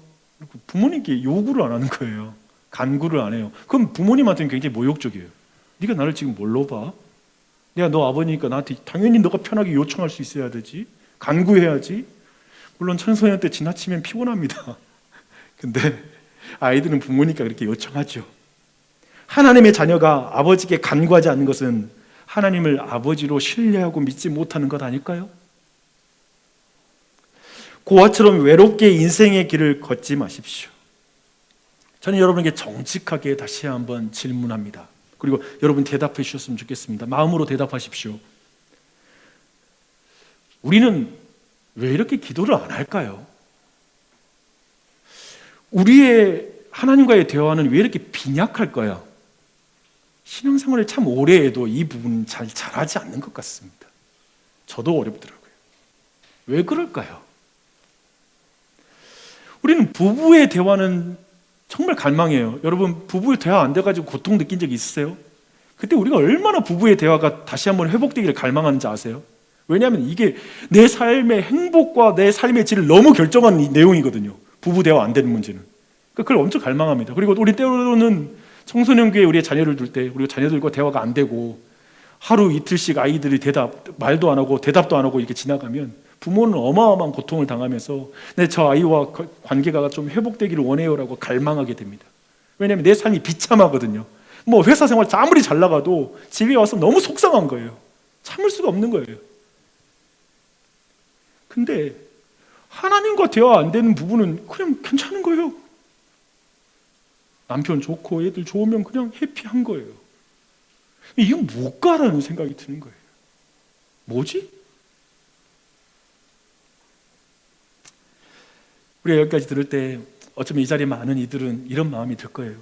부모님께 요구를 안 하는 거예요. 간구를 안 해요. 그럼 부모님한테는 굉장히 모욕적이에요. 네가 나를 지금 뭘로 봐? 내가 너 아버니까 나한테 당연히 너가 편하게 요청할 수 있어야 되지. 간구해야지. 물론 청소년 때 지나치면 피곤합니다. 근데 아이들은 부모니까 그렇게 요청하죠. 하나님의 자녀가 아버지께 간구하지 않는 것은 하나님을 아버지로 신뢰하고 믿지 못하는 것 아닐까요? 고아처럼 외롭게 인생의 길을 걷지 마십시오. 저는 여러분에게 정직하게 다시 한번 질문합니다. 그리고 여러분 대답해 주셨으면 좋겠습니다. 마음으로 대답하십시오. 우리는 왜 이렇게 기도를 안 할까요? 우리의 하나님과의 대화는 왜 이렇게 빈약할까요? 신앙생활을 참 오래 해도 이 부분은 잘 잘하지 않는 것 같습니다. 저도 어렵더라고요. 왜 그럴까요? 우리는 부부의 대화는 정말 갈망해요. 여러분 부부의 대화 안 돼가지고 고통 느낀 적 있으세요? 그때 우리가 얼마나 부부의 대화가 다시 한번 회복되기를 갈망하는지 아세요? 왜냐하면 이게 내 삶의 행복과 내 삶의 질을 너무 결정하는 이 내용이거든요. 부부 대화 안 되는 문제는. 그걸 엄청 갈망합니다. 그리고 우리 때로는 청소년 교회에 우리의 자녀를 둘 때 우리가 자녀들과 대화가 안 되고 하루 이틀씩 아이들이 말도 안 하고 대답도 안 하고 이렇게 지나가면 부모는 어마어마한 고통을 당하면서 저 아이와 관계가 좀 회복되기를 원해요라고 갈망하게 됩니다. 왜냐하면 내 삶이 비참하거든요. 뭐 회사 생활 아무리 잘 나가도 집에 와서 너무 속상한 거예요. 참을 수가 없는 거예요. 근데 하나님과 대화 안 되는 부부는 그냥 괜찮은 거예요. 남편 좋고 애들 좋으면 그냥 해피한 거예요. 이건 뭘까라는 생각이 드는 거예요. 뭐지? 우리가 여기까지 들을 때 어쩌면 이 자리에 많은 이들은 이런 마음이 들 거예요.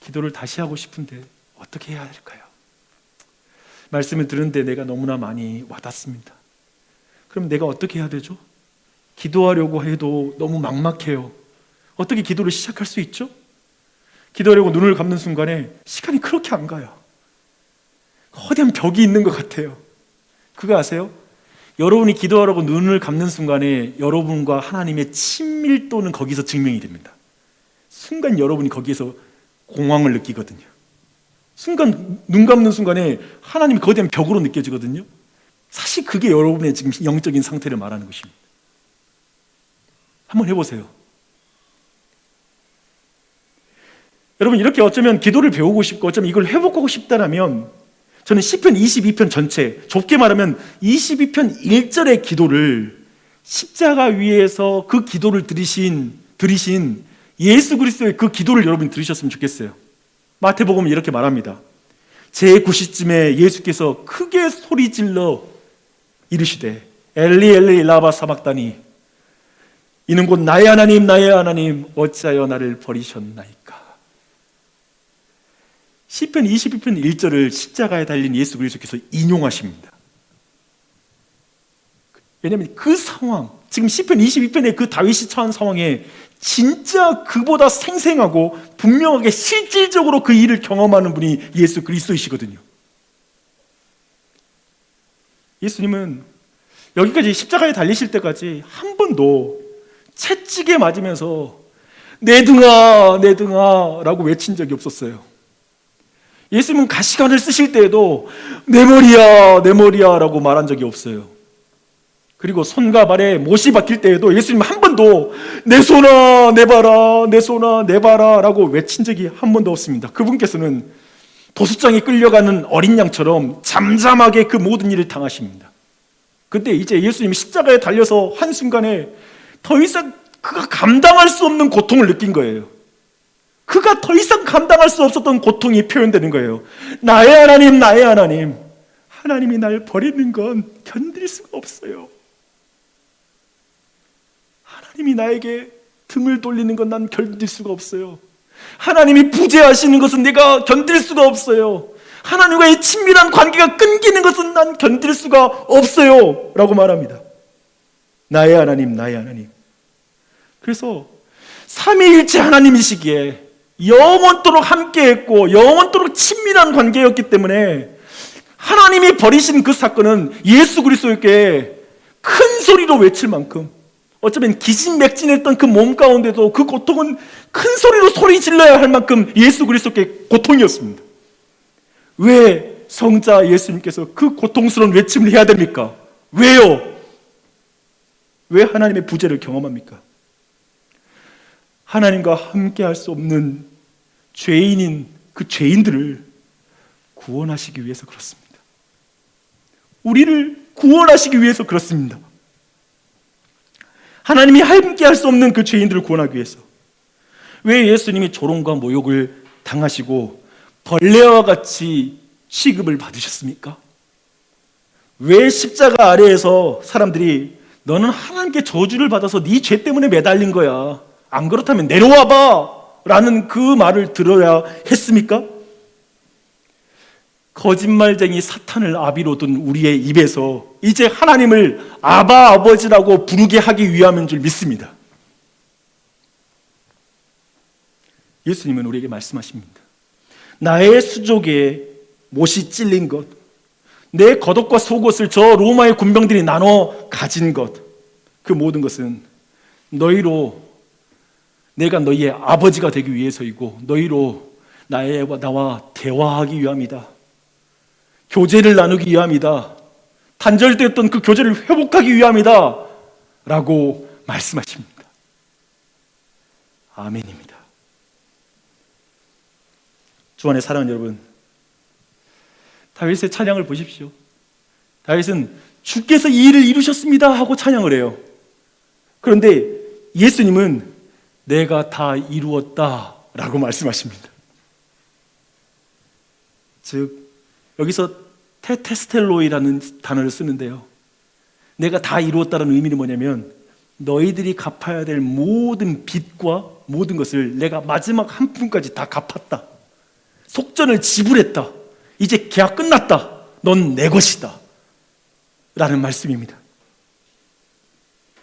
기도를 다시 하고 싶은데 어떻게 해야 할까요? 말씀을 들은데 내가 너무나 많이 와닿습니다. 그럼 내가 어떻게 해야 되죠? 기도하려고 해도 너무 막막해요. 어떻게 기도를 시작할 수 있죠? 기도하려고 눈을 감는 순간에 시간이 그렇게 안 가요. 거대한 벽이 있는 것 같아요. 그거 아세요? 여러분이 기도하려고 눈을 감는 순간에 여러분과 하나님의 친밀도는 거기서 증명이 됩니다. 순간 여러분이 거기에서 공황을 느끼거든요. 순간 눈 감는 순간에 하나님이 거대한 벽으로 느껴지거든요. 사실 그게 여러분의 지금 영적인 상태를 말하는 것입니다. 한번 해보세요. 여러분 이렇게 어쩌면 기도를 배우고 싶고 어쩌면 이걸 회복하고 싶다라면 저는 시편 22편 전체, 좁게 말하면 22편 1절의 기도를 십자가 위에서 그 기도를 들으신 예수 그리스도의 그 기도를 여러분 들으셨으면 좋겠어요. 마태복음은 이렇게 말합니다. 제9시쯤에 예수께서 크게 소리질러 이르시되 엘리 엘리 라바 사막다니 이는 곧 나의 하나님 어찌하여 나를 버리셨나이까. 시편 22편 1절을 십자가에 달린 예수 그리스도께서 인용하십니다. 왜냐하면 그 상황, 지금 시편 22편의 그 다윗이 처한 상황에 진짜 그보다 생생하고 분명하게 실질적으로 그 일을 경험하는 분이 예수 그리스도이시거든요. 예수님은 여기까지 십자가에 달리실 때까지 한 번도 채찍에 맞으면서 내 등아 라고 외친 적이 없었어요. 예수님은 가시관을 쓰실 때에도 내 머리야 라고 말한 적이 없어요. 그리고 손과 발에 못이 박힐 때에도 예수님 한 번도 내 손아 내봐라 내 손아 내봐라 라고 외친 적이 한 번도 없습니다. 그분께서는 도수장에 끌려가는 어린 양처럼 잠잠하게 그 모든 일을 당하십니다. 그때 이제 예수님이 십자가에 달려서 한순간에 더 이상 그가 감당할 수 없는 고통을 느낀 거예요. 그가 더 이상 감당할 수 없었던 고통이 표현되는 거예요. 나의 하나님 하나님이 날 버리는 건 견딜 수가 없어요. 하나님이 나에게 등을 돌리는 건 난 견딜 수가 없어요. 하나님이 부재하시는 것은 내가 견딜 수가 없어요. 하나님과의 친밀한 관계가 끊기는 것은 난 견딜 수가 없어요 라고 말합니다. 나의 하나님, 나의 하나님. 그래서 삼위일체 하나님이시기에 영원토록 함께했고 영원토록 친밀한 관계였기 때문에 하나님이 버리신 그 사건은 예수 그리스도에게 큰 소리로 외칠 만큼, 어쩌면 기진맥진했던 그 몸 가운데도 그 고통은 큰 소리로 소리 질러야 할 만큼 예수 그리스도께 고통이었습니다. 왜 성자 예수님께서 그 고통스러운 외침을 해야 됩니까? 왜요? 왜 하나님의 부재를 경험합니까? 하나님과 함께 할 수 없는 죄인인 그 죄인들을 구원하시기 위해서 그렇습니다. 우리를 구원하시기 위해서 그렇습니다. 하나님이 함께 할 수 없는 그 죄인들을 구원하기 위해서. 왜 예수님이 조롱과 모욕을 당하시고 벌레와 같이 취급을 받으셨습니까? 왜 십자가 아래에서 사람들이 너는 하나님께 저주를 받아서 네 죄 때문에 매달린 거야, 안 그렇다면 내려와봐 라는 그 말을 들어야 했습니까? 거짓말쟁이 사탄을 아비로 둔 우리의 입에서 이제 하나님을 아바 아버지라고 부르게 하기 위함인 줄 믿습니다. 예수님은 우리에게 말씀하십니다. 나의 수족에 못이 찔린 것, 내 겉옷과 속옷을 저 로마의 군병들이 나눠 가진 것, 그 모든 것은 너희로, 내가 너희의 아버지가 되기 위해서이고 너희로 나와 대화하기 위함이다. 교제를 나누기 위함이다. 단절되었던 그 교제를 회복하기 위함이다 라고 말씀하십니다. 아멘입니다. 주 안에 사랑하는 여러분, 다윗의 찬양을 보십시오. 다윗은 주께서 이 일을 이루셨습니다 하고 찬양을 해요. 그런데 예수님은 내가 다 이루었다 라고 말씀하십니다. 즉 여기서 테테스텔로이라는 단어를 쓰는데요, 내가 다 이루었다는 의미는 뭐냐면 너희들이 갚아야 될 모든 빚과 모든 것을 내가 마지막 한 푼까지 다 갚았다. 속전을 지불했다. 이제 계약 끝났다. 넌 내 것이다 라는 말씀입니다.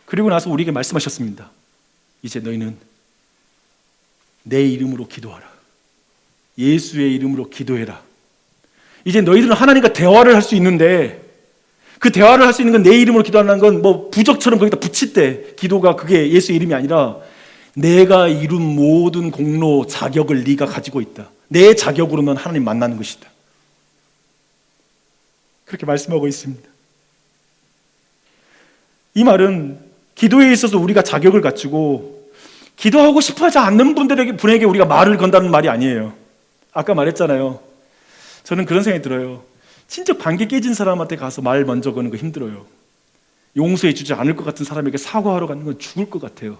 그리고 나서 우리에게 말씀하셨습니다. 이제 너희는 내 이름으로 기도하라. 예수의 이름으로 기도해라. 이제 너희들은 하나님과 대화를 할 수 있는데, 그 대화를 할 수 있는 건 내 이름으로 기도하는 건 뭐 부적처럼 거기다 붙일 때 기도가 그게 예수의 이름이 아니라 내가 이룬 모든 공로, 자격을 네가 가지고 있다. 내 자격으로는 하나님 만나는 것이다. 그렇게 말씀하고 있습니다. 이 말은 기도에 있어서 우리가 자격을 갖추고 기도하고 싶어하지 않는 분에게 우리가 말을 건다는 말이 아니에요. 아까 말했잖아요. 저는 그런 생각이 들어요. 진짜 관계 깨진 사람한테 가서 말 먼저 거는 거 힘들어요. 용서해 주지 않을 것 같은 사람에게 사과하러 가는 건 죽을 것 같아요.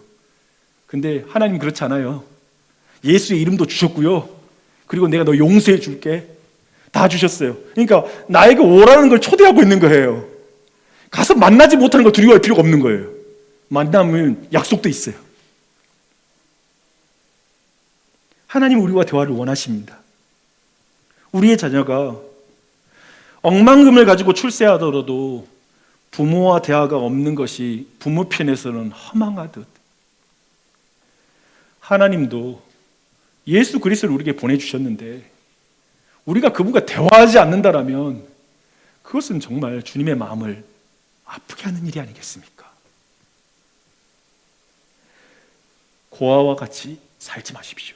근데 하나님 그렇지 않아요. 예수의 이름도 주셨고요, 그리고 내가 너 용서해 줄게 다 주셨어요. 그러니까 나에게 오라는 걸 초대하고 있는 거예요. 가서 만나지 못하는 걸 두려워할 필요가 없는 거예요. 만나면 약속도 있어요. 하나님 우리와 대화를 원하십니다. 우리의 자녀가 억만금을 가지고 출세하더라도 부모와 대화가 없는 것이 부모 편에서는 허망하듯, 하나님도 예수 그리스도를 우리에게 보내주셨는데 우리가 그분과 대화하지 않는다라면 그것은 정말 주님의 마음을 아프게 하는 일이 아니겠습니까? 고아와 같이 살지 마십시오.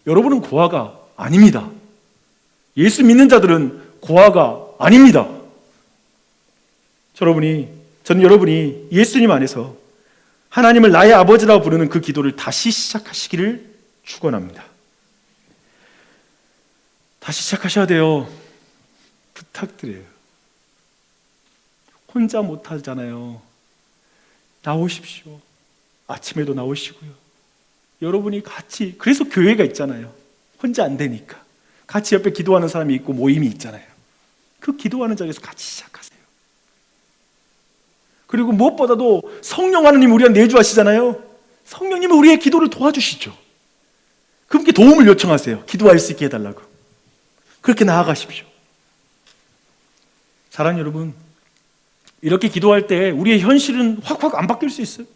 여러분은 고아가 아닙니다. 예수 믿는 자들은 고아가 아닙니다. 저는 여러분이 예수님 안에서 하나님을 나의 아버지라고 부르는 그 기도를 다시 시작하시기를 축원합니다. 다시 시작하셔야 돼요. 부탁드려요. 혼자 못하잖아요. 나오십시오. 아침에도 나오시고요. 여러분이 같이, 그래서 교회가 있잖아요. 혼자 안 되니까 같이 옆에 기도하는 사람이 있고 모임이 있잖아요. 그 기도하는 자리에서 같이 시작하세요. 그리고 무엇보다도 성령 하나님 우리가 내주하시잖아요. 성령님은 우리의 기도를 도와주시죠. 그분께 도움을 요청하세요. 기도할 수 있게 해달라고. 그렇게 나아가십시오. 사랑하는 여러분, 이렇게 기도할 때 우리의 현실은 확확 안 바뀔 수 있어요.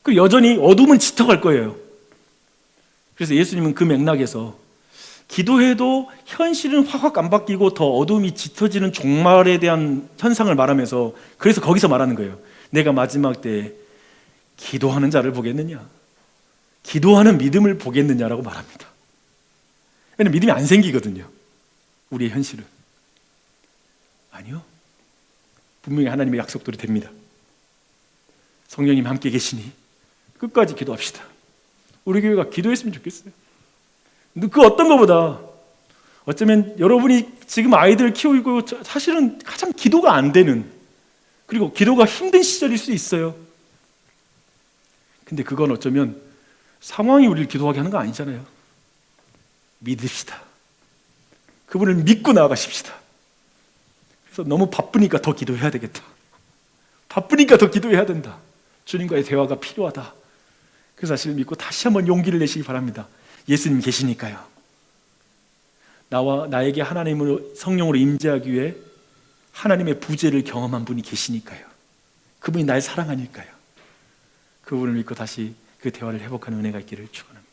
그리고 여전히 어둠은 짙어갈 거예요. 그래서 예수님은 그 맥락에서 기도해도 현실은 확확 안 바뀌고 더 어둠이 짙어지는 종말에 대한 현상을 말하면서, 그래서 거기서 말하는 거예요. 내가 마지막 때에 기도하는 자를 보겠느냐, 기도하는 믿음을 보겠느냐라고 말합니다. 왜냐하면 믿음이 안 생기거든요. 우리의 현실은. 아니요, 분명히 하나님의 약속대로 됩니다. 성령님 함께 계시니 끝까지 기도합시다. 우리 교회가 기도했으면 좋겠어요. 근데 그 어떤 것보다, 어쩌면 여러분이 지금 아이들 키우고 사실은 가장 기도가 안 되는, 그리고 기도가 힘든 시절일 수 있어요. 근데 그건 어쩌면 상황이 우리를 기도하게 하는 거 아니잖아요. 믿읍시다. 그분을 믿고 나아가십시다. 그래서 너무 바쁘니까 더 기도해야 되겠다. 바쁘니까 더 기도해야 된다. 주님과의 대화가 필요하다. 그 사실을 믿고 다시 한번 용기를 내시기 바랍니다. 예수님 계시니까요. 나에게 하나님으로, 성령으로 임재하기 위해 하나님의 부재를 경험한 분이 계시니까요. 그분이 날 사랑하니까요. 그분을 믿고 다시 그 대화를 회복하는 은혜가 있기를 축원합니다.